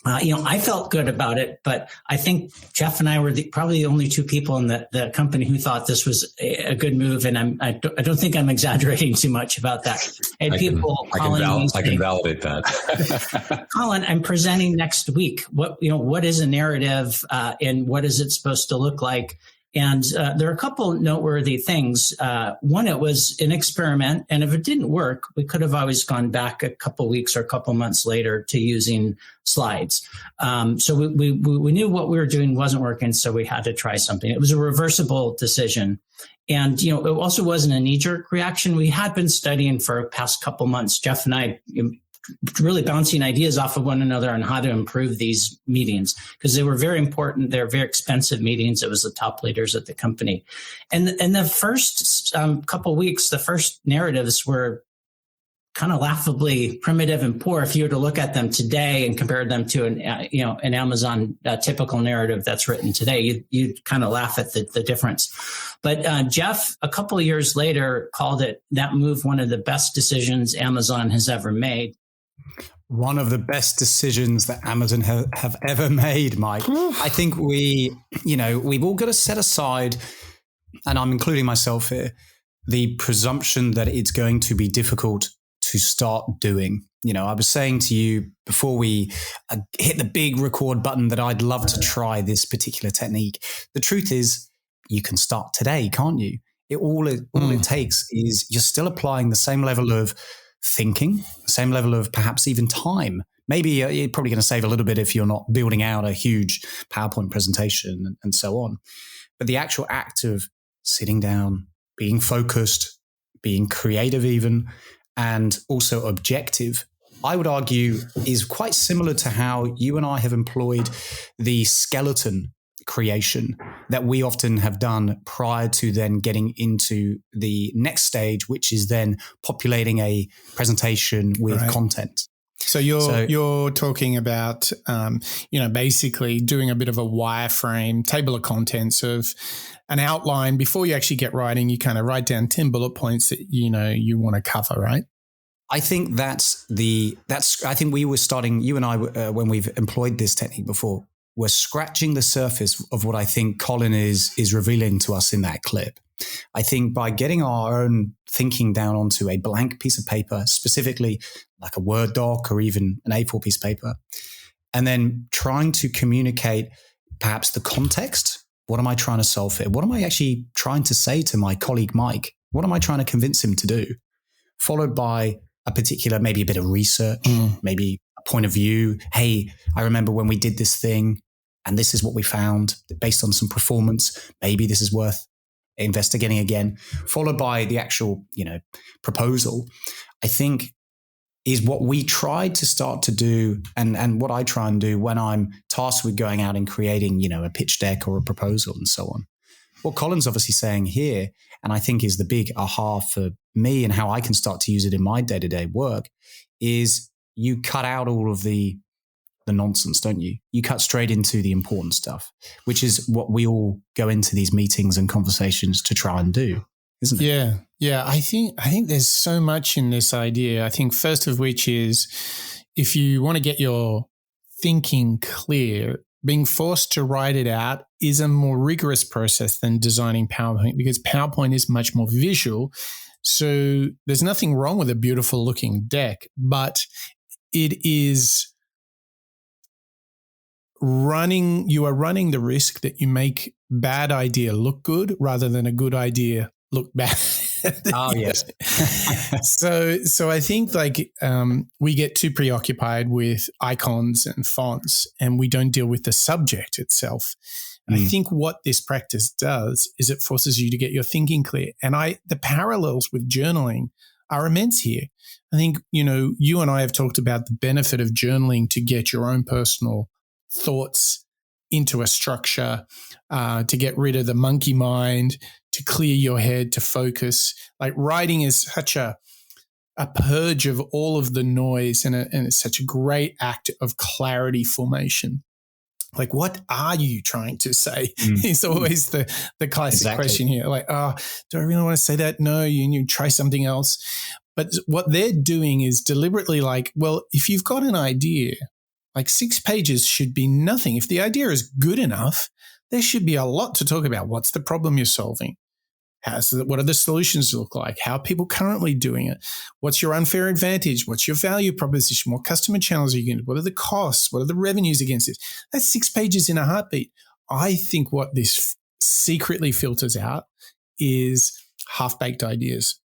I felt good about it, but I think Jeff and I were probably the only 2 people in the company who thought this was a good move. And I don't think I'm exaggerating too much about that. And I can validate that. Colin, I'm presenting next week. What is a narrative and what is it supposed to look like? And there are a couple noteworthy things. One, it was an experiment, and if it didn't work, we could have always gone back a couple weeks or a couple months later to using slides. So we knew what we were doing wasn't working, so we had to try something. It was a reversible decision. And, it also wasn't a knee-jerk reaction. We had been studying for the past couple months, Jeff and I, really bouncing ideas off of one another on how to improve these meetings, because they were very important. They're very expensive meetings. It was the top leaders at the company. And the first couple weeks, the first narratives were kind of laughably primitive and poor. If you were to look at them today and compare them to an Amazon typical narrative that's written today, you'd kind of laugh at the difference. But Jeff, a couple of years later, called that move one of the best decisions Amazon has ever made. One of the best decisions that Amazon have ever made, Mike. I think we've all got to set aside, and I'm including myself here, the presumption that it's going to be difficult to start doing. I was saying to you before we hit the big record button that I'd love to try this particular technique. The truth is, you can start today, can't you? All it takes is you're still applying the same level of thinking, the same level of perhaps even time. Maybe you're probably going to save a little bit if you're not building out a huge PowerPoint presentation and so on. But the actual act of sitting down, being focused, being creative even, and also objective, I would argue is quite similar to how you and I have employed the skeleton creation that we often have done prior to then getting into the next stage, which is then populating a presentation with content. So you're talking about, basically doing a bit of a wireframe, table of contents of an outline before you actually get writing. You kind of write down 10 bullet points that, you want to cover, right? I think I think we were starting, you and I, when we've employed this technique before, we're scratching the surface of what I think Colin is revealing to us in that clip. I think by getting our own thinking down onto a blank piece of paper, specifically like a Word doc or even an A4 piece of paper, and then trying to communicate perhaps the context. What am I trying to solve here? What am I actually trying to say to my colleague, Mike? What am I trying to convince him to do? Followed by a particular, maybe a bit of research, maybe a point of view. Hey, I remember when we did this thing and this is what we found based on some performance. Maybe this is worth investigating again, followed by the actual, proposal, I think is what we tried to start to do. And what I try and do when I'm tasked with going out and creating, a pitch deck or a proposal and so on. What Colin's obviously saying here, and I think is the big aha for me and how I can start to use it in my day-to-day work, is you cut out all of the nonsense, don't you? You cut straight into the important stuff, which is what we all go into these meetings and conversations to try and do, isn't it? Yeah. I think there's so much in this idea. I think first of which is if you want to get your thinking clear, being forced to write it out is a more rigorous process than designing PowerPoint because PowerPoint is much more visual. So there's nothing wrong with a beautiful looking deck, but it is you are running the risk that you make bad idea look good rather than a good idea look bad. Oh, yes. So I think we get too preoccupied with icons and fonts and we don't deal with the subject itself. And I think what this practice does is it forces you to get your thinking clear. And the parallels with journaling are immense here. I think, you and I have talked about the benefit of journaling to get your own personal thoughts into a structure, to get rid of the monkey mind, to clear your head, to focus. Like writing is such a purge of all of the noise and it's such a great act of clarity formation. Like, what are you trying to say? Is always the classic question here. Like, do I really want to say that? No, you try something else. But what they're doing is deliberately like, well, if you've got an idea, like 6 pages should be nothing. If the idea is good enough, there should be a lot to talk about. What's the problem you're solving? What are the solutions look like? How are people currently doing it? What's your unfair advantage? What's your value proposition? What customer channels are you going to? What are the costs? What are the revenues against this? That's 6 pages in a heartbeat. I think what this secretly filters out is half-baked ideas.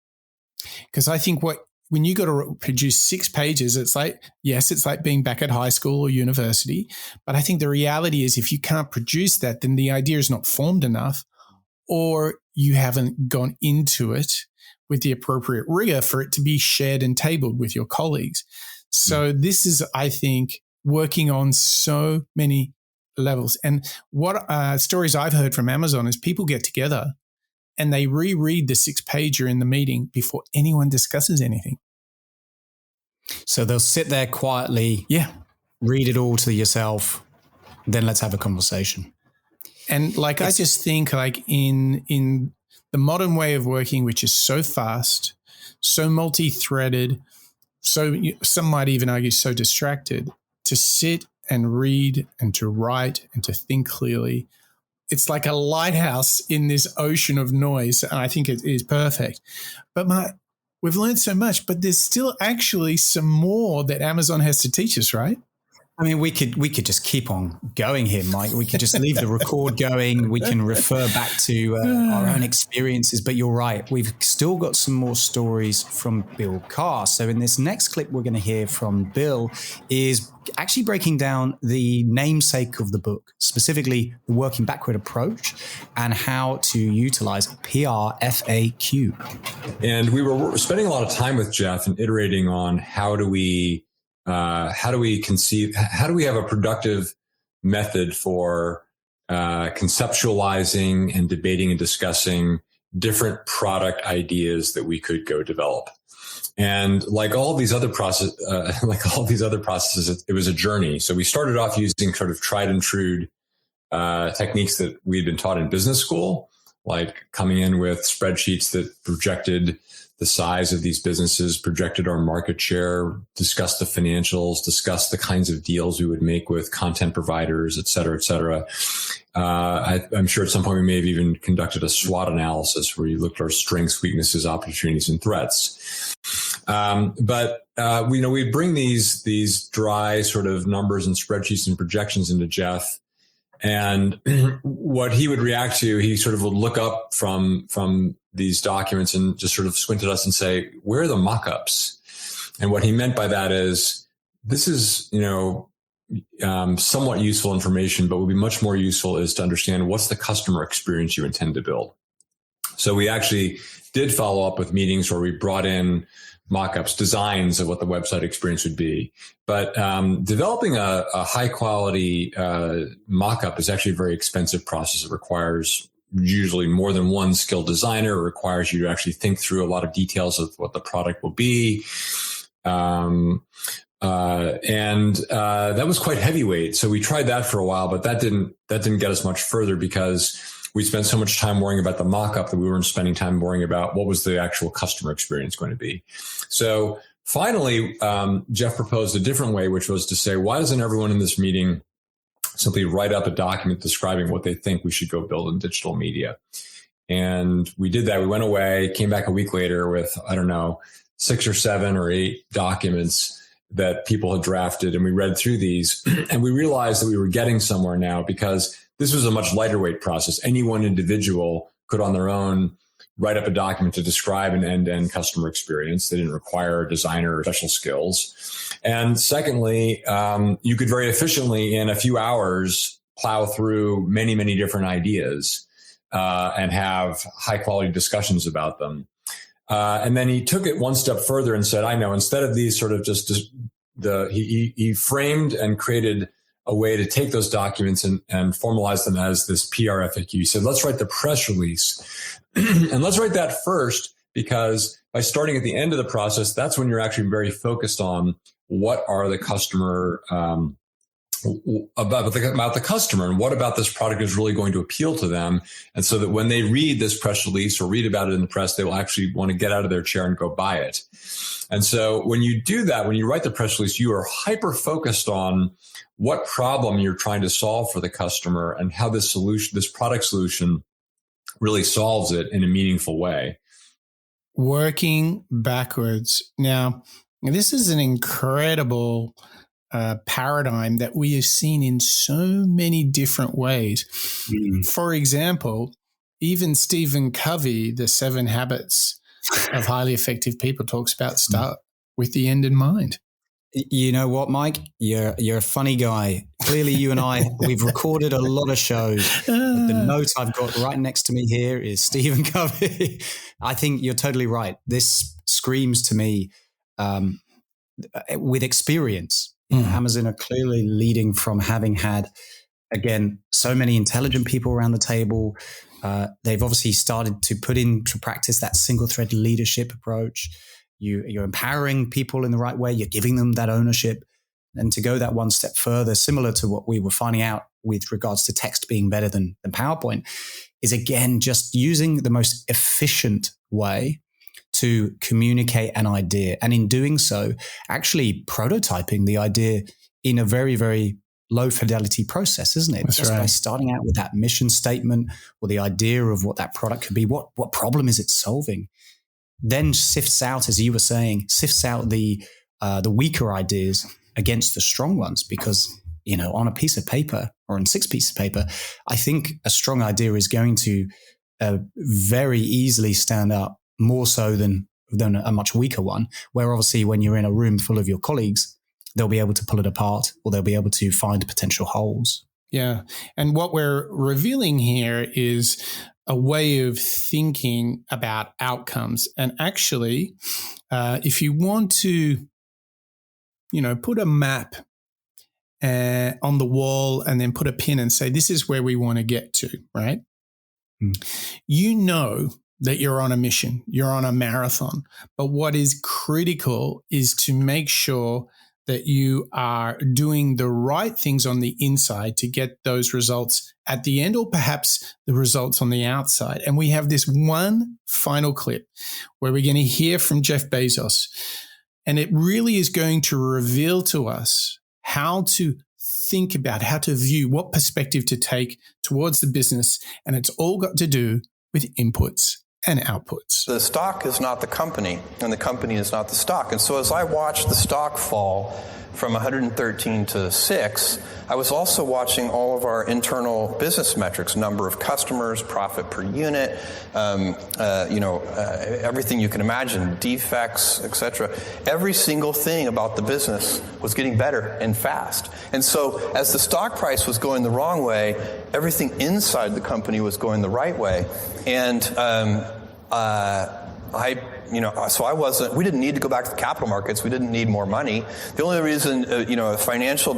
Because I think when you got to produce 6 pages, it's like, yes, it's like being back at high school or university. But I think the reality is if you can't produce that, then the idea is not formed enough or you haven't gone into it with the appropriate rigor for it to be shared and tabled with your colleagues. So this is, I think, working on so many levels. And what stories I've heard from Amazon is people get together and they reread the 6-pager in the meeting before anyone discusses anything. So they'll sit there quietly, read it all to yourself, then let's have a conversation. And I just think in the modern way of working, which is so fast, so multi-threaded, so some might even argue so distracted, to sit and read and to write and to think clearly, it's like a lighthouse in this ocean of noise. And I think it is perfect. But we've learned so much, but there's still actually some more that Amazon has to teach us, right? I mean, we could just keep on going here, Mike. We could just leave the record going. We can refer back to our own experiences. But you're right. We've still got some more stories from Bill Carr. So in this next clip, we're going to hear from Bill is actually breaking down the namesake of the book, specifically the working backward approach and how to utilize PRFAQ. And we were spending a lot of time with Jeff and iterating on how do we have a productive method for conceptualizing and debating and discussing different product ideas that we could go develop. And like all these other processes, it was a journey. So we started off using sort of tried and true techniques that we'd been taught in business school, like coming in with spreadsheets that projected the size of these businesses, projected our market share, discussed the financials, discussed the kinds of deals we would make with content providers, et cetera, et cetera. I'm sure at some point we may have even conducted a SWOT analysis where you looked at our strengths, weaknesses, opportunities, and threats. But we bring these dry sort of numbers and spreadsheets and projections into Jeff. And what he would react to, he sort of would look up from these documents and just sort of squint at us and say, where are the mock-ups? And what he meant by that is, this is, somewhat useful information, but would be much more useful is to understand what's the customer experience you intend to build. So we actually did follow up with meetings where we brought in mock-ups, designs of what the website experience would be. But developing a high-quality mock-up is actually a very expensive process. It requires usually more than one skilled designer. It requires you to actually think through a lot of details of what the product will be. And that was quite heavyweight. So we tried that for a while, but that didn't get us much further because we spent so much time worrying about the mock-up that we weren't spending time worrying about what was the actual customer experience going to be. So finally, Jeff proposed a different way, which was to say, why doesn't everyone in this meeting simply write up a document describing what they think we should go build in digital media? And we did that. We went away, came back a week later with, 6 or 7 or 8 documents that people had drafted. And we read through these and we realized that we were getting somewhere now because this was a much lighter weight process. Any one individual could on their own write up a document to describe an end-to-end customer experience. They didn't require a designer or special skills. And secondly, you could very efficiently in a few hours plow through many, many different ideas and have high quality discussions about them. And then he took it one step further and said, I know, instead of these sort of he framed and created a way to take those documents and formalize them as this PRFAQ. He said, let's write the press release. And let's write that first, because by starting at the end of the process, that's when you're actually very focused on what are the customer, about the customer and what about this product is really going to appeal to them. And so that when they read this press release or read about it in the press, they will actually want to get out of their chair and go buy it. And so when you do that, when you write the press release, you are hyper focused on what problem you're trying to solve for the customer and how this product solution really solves it in a meaningful way. Working backwards. Now, this is an incredible paradigm that we have seen in so many different ways. For example, even Stephen Covey, the 7 Habits of Highly Effective People, talks about start with the end in mind. You know what, Mike? You're a funny guy. Clearly, you and I, we've recorded a lot of shows. The note I've got right next to me here is Stephen Covey. I think you're totally right. This screams to me with experience. Amazon are clearly leading from having had, again, so many intelligent people around the table. They've obviously started to put into practice that single-thread leadership approach. You're empowering people in the right way. You're giving them that ownership. And to go that one step further, similar to what we were finding out with regards to text being better than PowerPoint, is again just using the most efficient way to communicate an idea. And in doing so, actually prototyping the idea in a very, very low fidelity process, isn't it? That's just right. by starting out with that mission statement or the idea of what that product could be, what problem is it solving? Then sifts out, as you were saying, the weaker ideas against the strong ones because, on a piece of paper or on 6 pieces of paper, I think a strong idea is going to very easily stand up more so than a much weaker one, where obviously when you're in a room full of your colleagues, they'll be able to pull it apart or they'll be able to find potential holes. Yeah. And what we're revealing here is a way of thinking about outcomes. And actually, if you want to, put a map on the wall and then put a pin and say, this is where we want to get to, right? You know that you're on a mission, you're on a marathon. But what is critical is to make sure that you are doing the right things on the inside to get those results at the end, or perhaps the results on the outside. And we have this one final clip where we're going to hear from Jeff Bezos. And it really is going to reveal to us how to think about, how to view, what perspective to take towards the business. And it's all got to do with inputs and outputs. The stock is not the company, and the company is not the stock. And so as I watched the stock fall from 113 to 6, I was also watching all of our internal business metrics, number of customers, profit per unit, everything you can imagine, defects, etc. Every single thing about the business was getting better and fast. And so as the stock price was going the wrong way, everything inside the company was going the right way. And we didn't need to go back to the capital markets. We didn't need more money. The only reason, a financial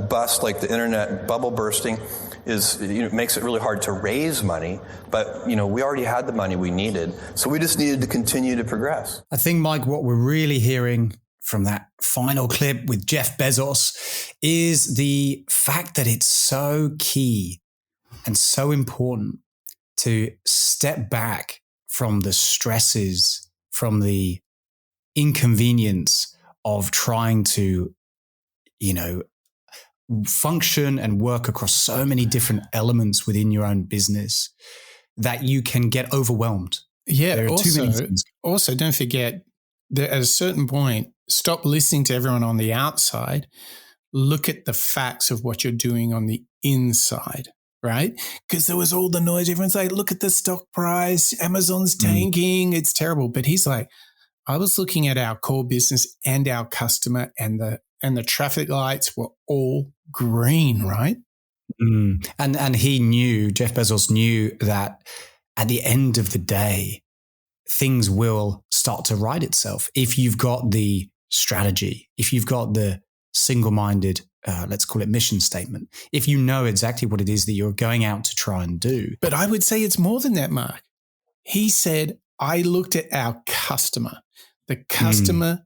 bust like the internet bubble bursting is, makes it really hard to raise money. But, we already had the money we needed. So we just needed to continue to progress. I think, Mike, what we're really hearing from that final clip with Jeff Bezos is the fact that it's so key and so important to step back from the stresses, from the inconvenience of trying to, function and work across so many different elements within your own business that you can get overwhelmed. Yeah. There are too many things. Also, don't forget that at a certain point, stop listening to everyone on the outside. Look at the facts of what you're doing on the inside. Right? Because there was all the noise. Everyone's like, look at the stock price. Amazon's tanking. It's terrible. But he's like, I was looking at our core business and our customer, and the traffic lights were all green, right? And he knew, Jeff Bezos knew that at the end of the day, things will start to right itself. If you've got the strategy, if you've got the single-minded, let's call it mission statement, if you know exactly what it is that you're going out to try and do. But I would say it's more than that, Mark. He said, I looked at our customer. The customer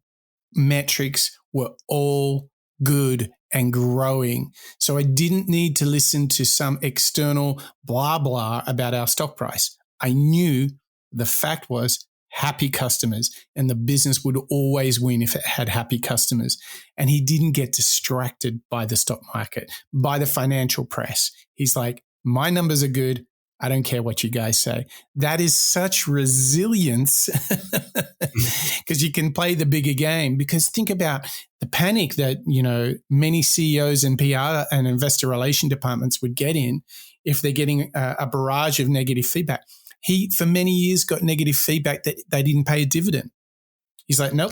metrics were all good and growing. So I didn't need to listen to some external blah, blah about our stock price. I knew the fact was happy customers, and the business would always win if it had happy customers. And he didn't get distracted by the stock market, by the financial press. He's like, my numbers are good. I don't care what you guys say. That is such resilience because you can play the bigger game. Because think about the panic that, many CEOs and PR and investor relation departments would get in if they're getting a barrage of negative feedback. He, for many years, got negative feedback that they didn't pay a dividend. He's like, nope,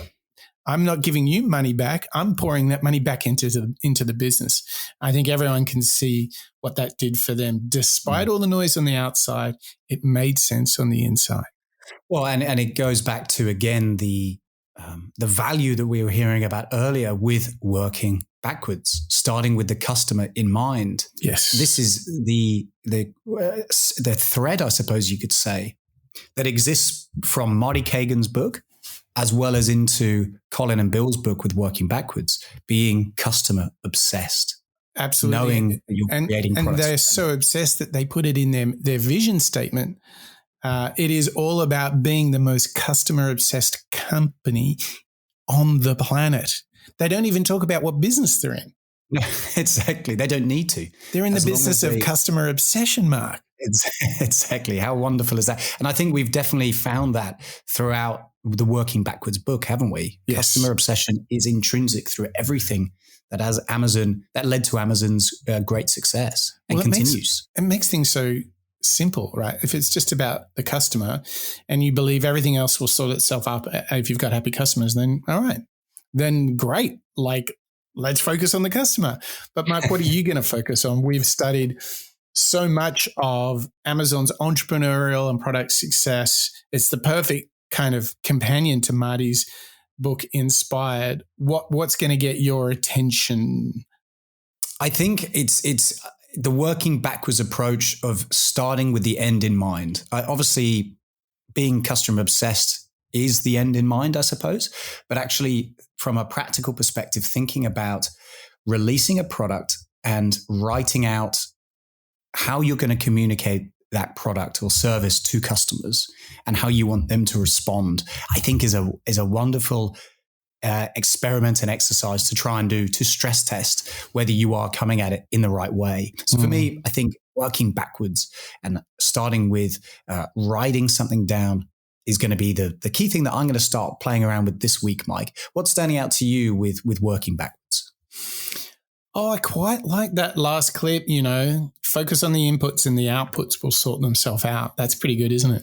I'm not giving you money back. I'm pouring that money back into the business. I think everyone can see what that did for them. Despite all the noise on the outside, it made sense on the inside. Well, and it goes back to, again, the value that we were hearing about earlier with working backwards, starting with the customer in mind. Yes. This is the thread, I suppose you could say, that exists from Marty Kagan's book, as well as into Colin and Bill's book with Working Backwards, being customer obsessed. Absolutely. Knowing that you're creating products. And they're so obsessed that they put it in their vision statement. It is all about being the most customer obsessed company on the planet. They don't even talk about what business they're in. No, exactly. They don't need to. They're in the business of customer obsession, Mark. Exactly. How wonderful is that? And I think we've definitely found that throughout the Working Backwards book, haven't we? Yes. Customer obsession is intrinsic through everything that led to Amazon's great success and continues. It makes things so simple, right? If it's just about the customer and you believe everything else will sort itself up if you've got happy customers, then all right, then great. Like, let's focus on the customer. But Mark, what are you going to focus on? We've studied so much of Amazon's entrepreneurial and product success. It's the perfect kind of companion to Marty's book, Inspired. What's going to get your attention? I think it's the working backwards approach of starting with the end in mind. Obviously, being customer obsessed is the end in mind, I suppose. But actually, from a practical perspective, thinking about releasing a product and writing out how you're going to communicate that product or service to customers and how you want them to respond, I think is a wonderful experiment and exercise to try and do to stress test whether you are coming at it in the right way. So for me, I think working backwards and starting with writing something down is going to be the key thing that I'm going to start playing around with this week, Mike. What's standing out to you with working backwards? Oh, I quite like that last clip, focus on the inputs and the outputs will sort themselves out. That's pretty good, isn't it?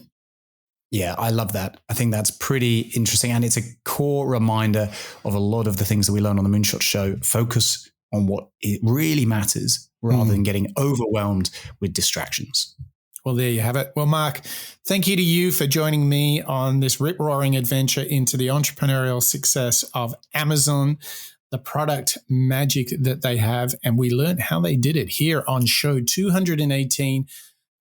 Yeah, I love that. I think that's pretty interesting. And it's a core reminder of a lot of the things that we learn on the Moonshot Show. Focus on what it really matters rather than getting overwhelmed with distractions. Well, there you have it. Well, Mark, thank you to you for joining me on this rip-roaring adventure into the entrepreneurial success of Amazon, the product magic that they have. And we learned how they did it here on show 218.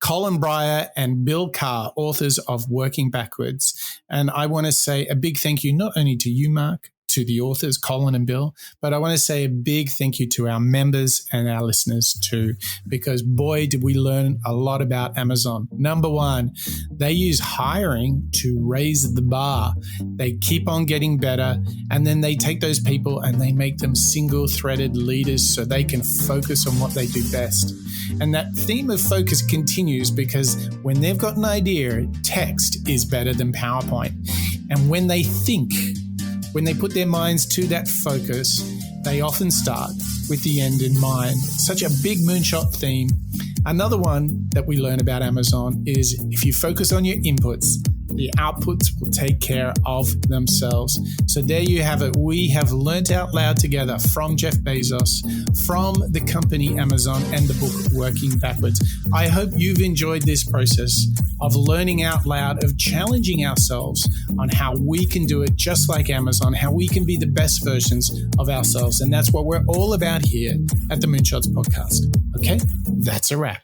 Colin Breyer and Bill Carr, authors of Working Backwards. And I want to say a big thank you not only to you, Mark, to the authors, Colin and Bill, but I want to say a big thank you to our members and our listeners too, because boy, did we learn a lot about Amazon. Number one, they use hiring to raise the bar. They keep on getting better, and then they take those people and they make them single-threaded leaders so they can focus on what they do best. And that theme of focus continues because when they've got an idea, text is better than PowerPoint. And when they think, when they put their minds to that focus, they often start with the end in mind. Such a big moonshot theme. Another one that we learn about Amazon is if you focus on your inputs, the outputs will take care of themselves. So there you have it. We have learnt out loud together from Jeff Bezos, from the company Amazon, and the book Working Backwards. I hope you've enjoyed this process of learning out loud, of challenging ourselves on how we can do it just like Amazon, how we can be the best versions of ourselves. And that's what we're all about here at the Moonshots Podcast. Okay, that's a wrap.